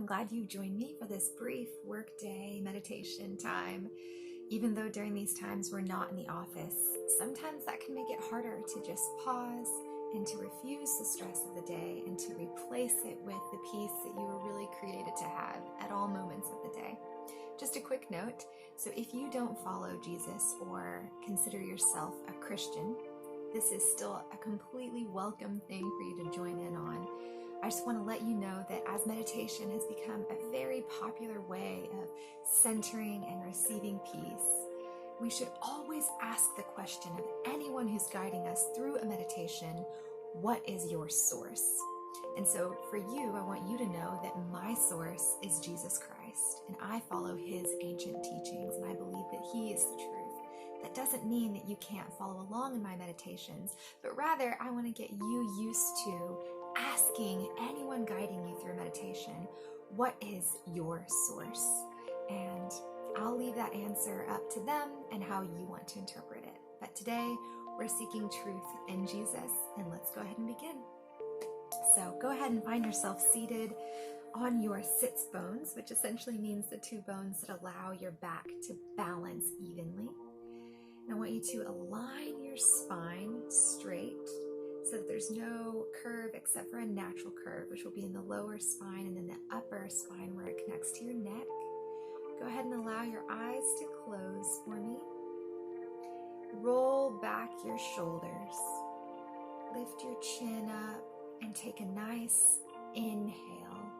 I'm glad you joined me for this brief Workday meditation time. Even though during these times we're not in the office, sometimes that can make it harder to just pause and to refuse the stress of the day and to replace it with the peace that you were really created to have at all moments of the day. Just a quick note, so if you don't follow Jesus or consider yourself a Christian, this is still a completely welcome thing for you to join in on. I just want to let you know that as meditation has become a very popular way of centering and receiving peace, we should always ask the question of anyone who's guiding us through a meditation, what is your source? And so for you, I want you to know that my source is Jesus Christ, and I follow his ancient teachings, and I believe that he is the truth. That doesn't mean that you can't follow along in my meditations, but rather I want to get you used to asking anyone guiding you through meditation, what is your source? And I'll leave that answer up to them and how you want to interpret it. But today we're seeking truth in Jesus, and let's go ahead and begin. So go ahead and find yourself seated on your sits bones, which essentially means the two bones that allow your back to balance evenly. And I want you to align your spine straight so that there's no curve except for a natural curve, which will be in the lower spine and then the upper spine where it connects to your neck. Go ahead and allow your eyes to close for me. Roll back your shoulders. Lift your chin up and take a nice inhale,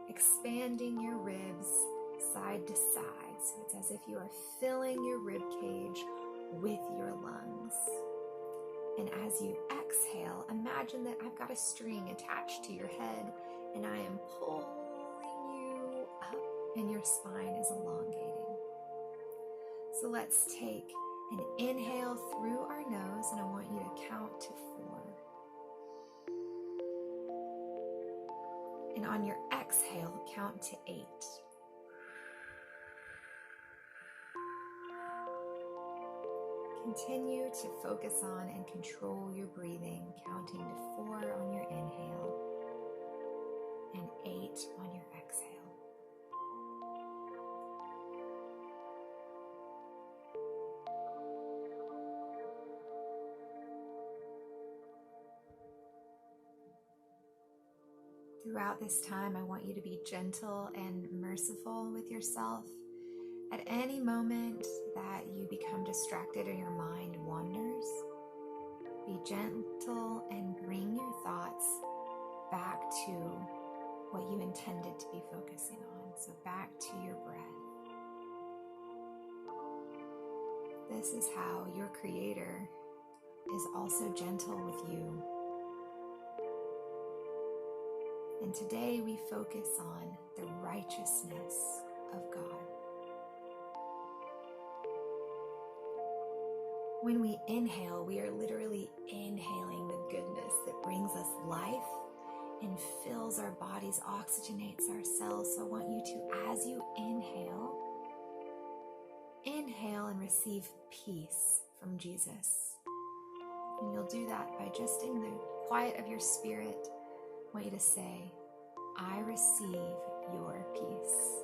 expanding your ribs side to side. So it's as if you are filling your rib cage with your lungs. And as you exhale, imagine that I've got a string attached to your head and I am pulling you up and your spine is elongating. So let's take an inhale through our nose, and I want you to count to 4. And on your exhale, count to 8. Continue to focus on and control your breathing, counting to 4 on your inhale and 8 on your exhale. Throughout this time, I want you to be gentle and merciful with yourself. At any moment that you become distracted or your mind wanders, be gentle and bring your thoughts back to what you intended to be focusing on. So back to your breath. This is how your Creator is also gentle with you. And today we focus on the righteousness of God. When we inhale, we are literally inhaling the goodness that brings us life and fills our bodies, oxygenates our cells. So I want you to, as you inhale and receive peace from Jesus. And you'll do that by just in the quiet of your spirit, I want you to say, I receive your peace.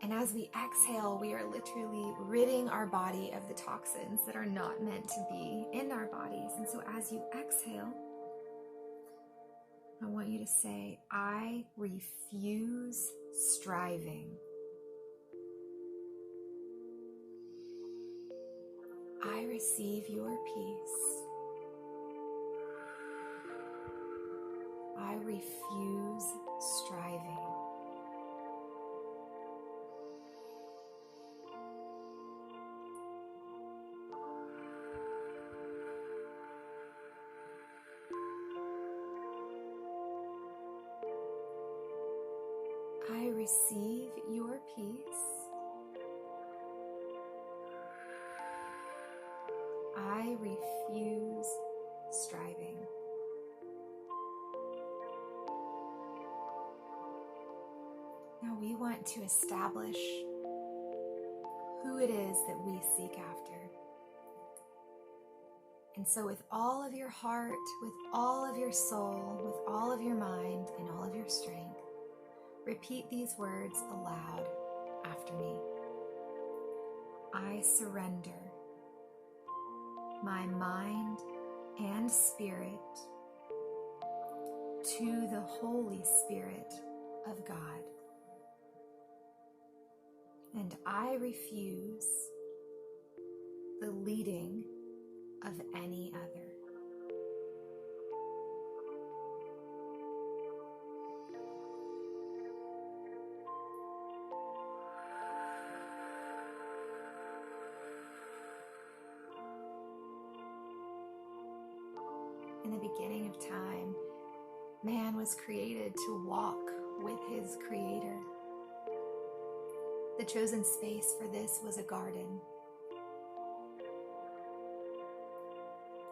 And as we exhale, we are literally ridding our body of the toxins that are not meant to be in our bodies. And so as you exhale, I want you to say, I refuse striving. I receive your peace. I refuse striving. I receive your peace. I refuse striving. Now we want to establish who it is that we seek after. And so with all of your heart, with all of your soul, with all of your mind, and all of your strength, repeat these words aloud after me. I surrender my mind and spirit to the Holy Spirit of God. And I refuse the leading of any other. In the beginning of time, man was created to walk with his Creator. The chosen space for this was a garden.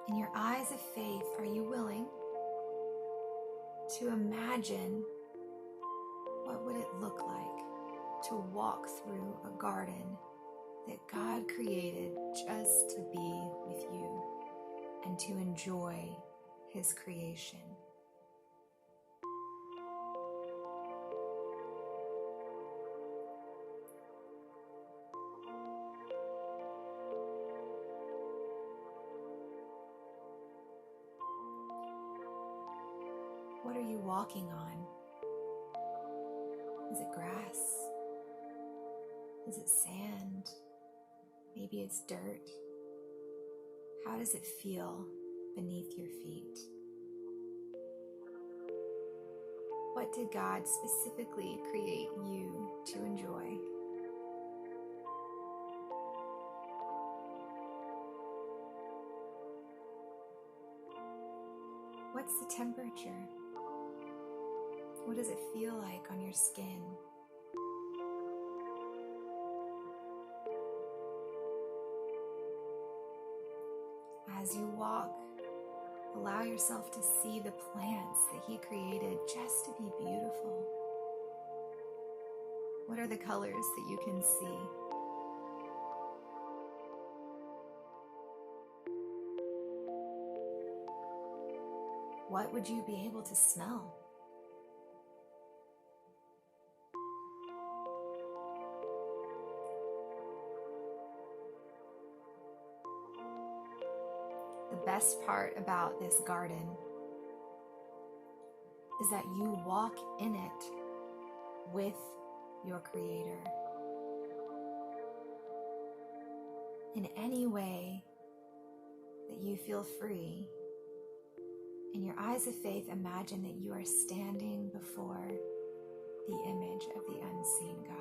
In your eyes of faith, are you willing to imagine what would it look like to walk through a garden that God created just to be with you and to enjoy His creation? What are you walking on? Is it grass? Is it sand? Maybe it's dirt. How does it feel beneath your feet? What did God specifically create you to enjoy? What's the temperature? What does it feel like on your skin? As you walk, allow yourself to see the plants that He created just to be beautiful. What are the colors that you can see? What would you be able to smell? The best part about this garden is that you walk in it with your Creator. In any way that you feel free, in your eyes of faith, imagine that you are standing before the image of the unseen God.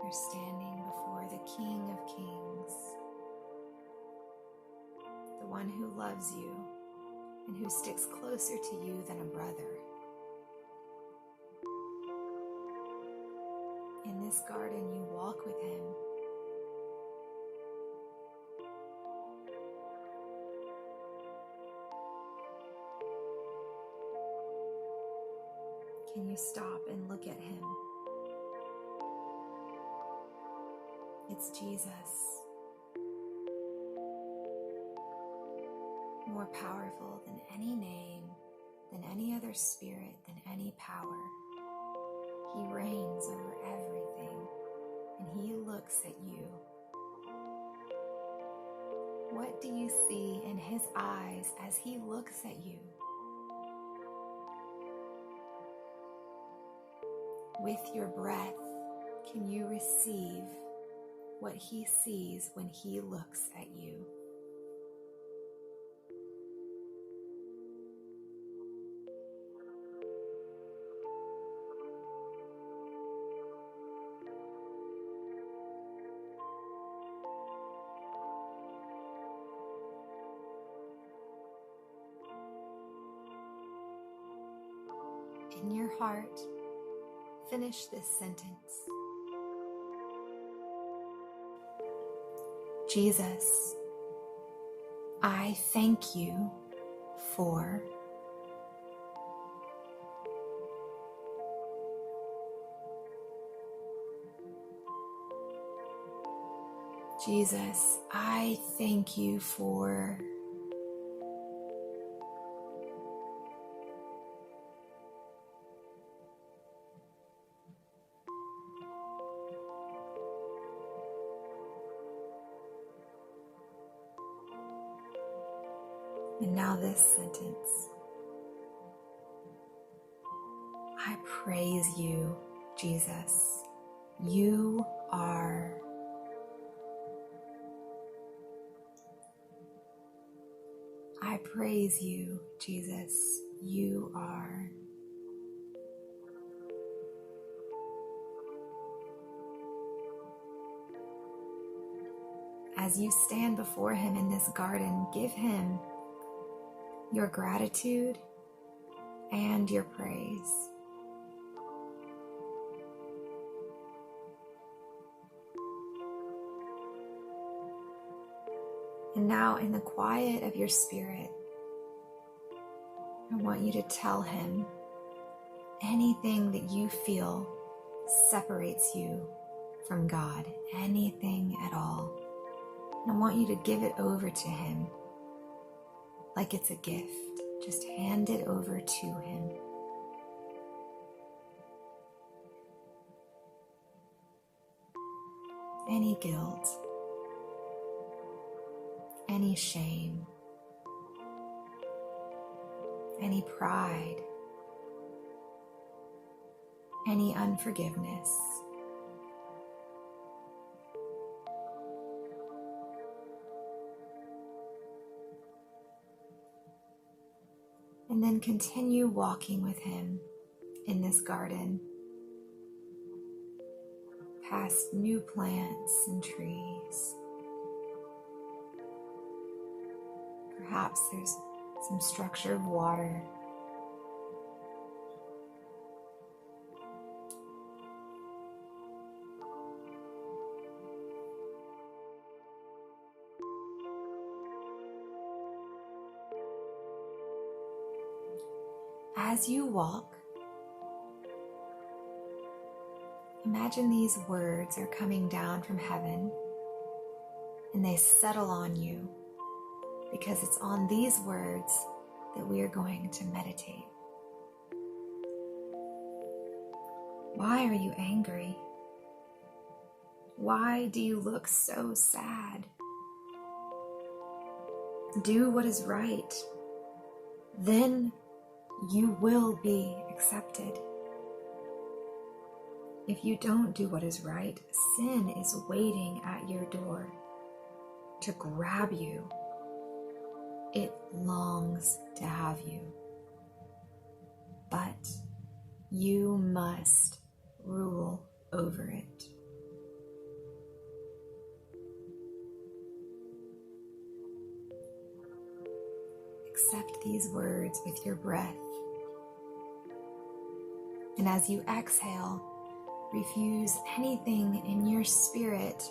You're standing before the King of Kings, the one who loves you and who sticks closer to you than a brother. In this garden, you walk with Him. Can you stop and look at Him? It's Jesus, more powerful than any name, than any other spirit, than any power. He reigns over everything, and He looks at you. What do you see in His eyes as He looks at you? With your breath, can you receive what He sees when He looks at you? In your heart, finish this sentence. Jesus, I thank you for Jesus, I thank you for and now this sentence. I praise you, Jesus. You are. I praise you, Jesus. You are. As you stand before him in this garden, give him your gratitude and your praise. And now, in the quiet of your spirit, I want you to tell him anything that you feel separates you from God, anything at all. And I want you to give it over to him like it's a gift. Just hand it over to him. Any guilt, any shame, any pride, any unforgiveness. And then continue walking with him in this garden, past new plants and trees. Perhaps there's some structure of water. As you walk, imagine these words are coming down from heaven and they settle on you, because it's on these words that we are going to meditate. Why are you angry? Why do you look so sad? Do what is right. Then you will be accepted. If you don't do what is right, sin is waiting at your door to grab you. It longs to have you. But you must rule over it. Accept these words with your breath. And as you exhale, refuse anything in your spirit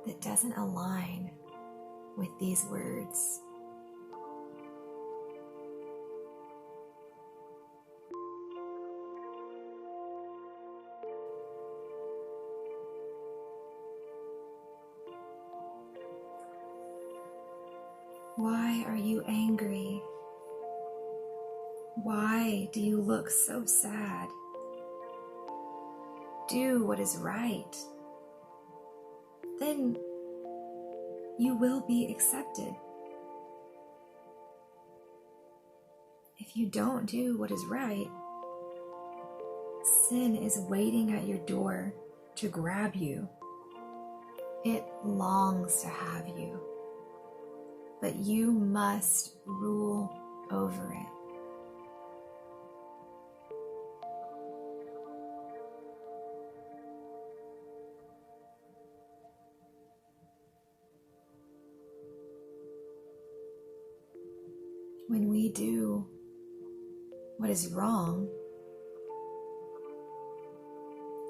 that doesn't align with these words. Why are you angry? Why do you look so sad? Do what is right. Then you will be accepted. If you don't do what is right, sin is waiting at your door to grab you. It longs to have you, but you must rule over it. When we do what is wrong,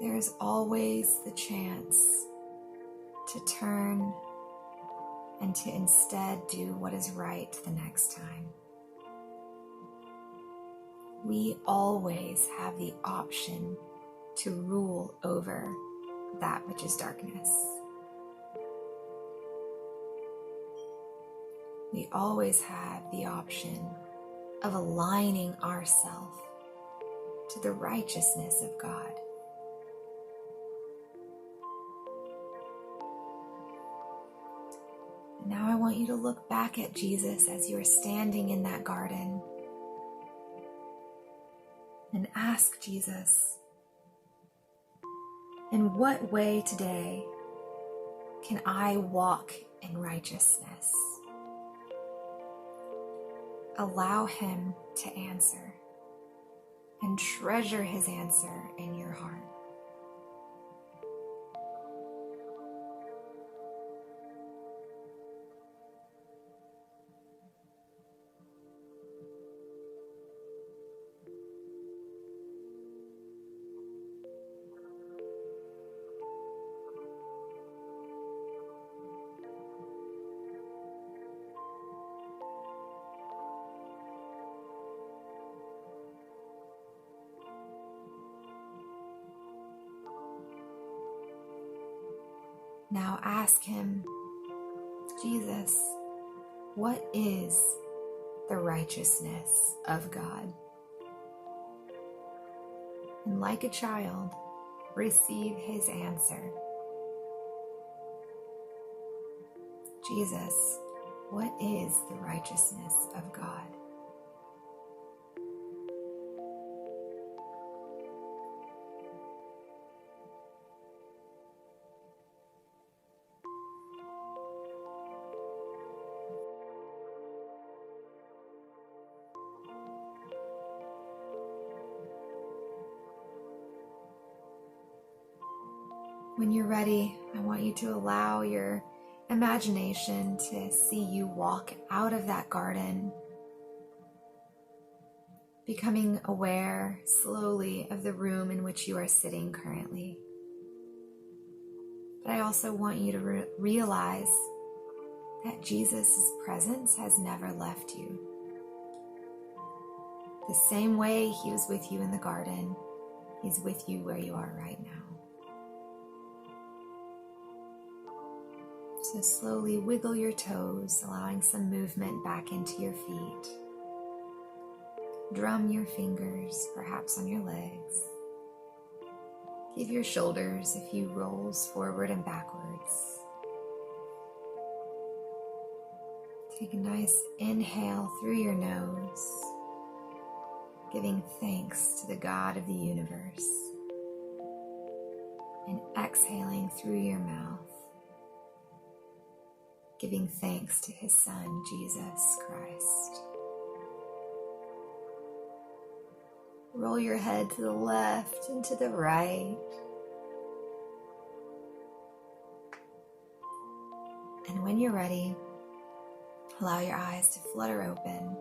there is always the chance to turn and to instead do what is right the next time. We always have the option to rule over that which is darkness. we always have the option of aligning ourselves to the righteousness of God. And now I want you to look back at Jesus as you are standing in that garden and ask Jesus, in what way today can I walk in righteousness? Allow him to answer and treasure his answer in your heart. Now ask him, Jesus, what is the righteousness of God? And like a child, receive his answer. Jesus, what is the righteousness of God? When you're ready, I want you to allow your imagination to see you walk out of that garden, becoming aware slowly of the room in which you are sitting currently. But I also want you to realize that Jesus' presence has never left you. The same way he was with you in the garden, he's with you where you are right now. So slowly wiggle your toes, allowing some movement back into your feet. Drum your fingers, perhaps on your legs. Give your shoulders a few rolls forward and backwards. Take a nice inhale through your nose, giving thanks to the God of the universe. And exhaling through your mouth, giving thanks to his Son, Jesus Christ. Roll your head to the left and to the right. And when you're ready, allow your eyes to flutter open,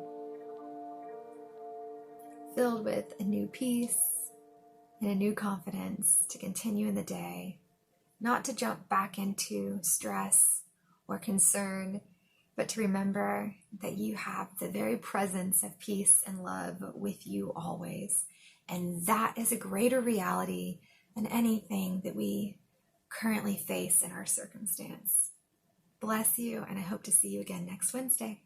filled with a new peace and a new confidence to continue in the day, not to jump back into stress or concern, but to remember that you have the very presence of peace and love with you always. And that is a greater reality than anything that we currently face in our circumstance. Bless you, and I hope to see you again next Wednesday.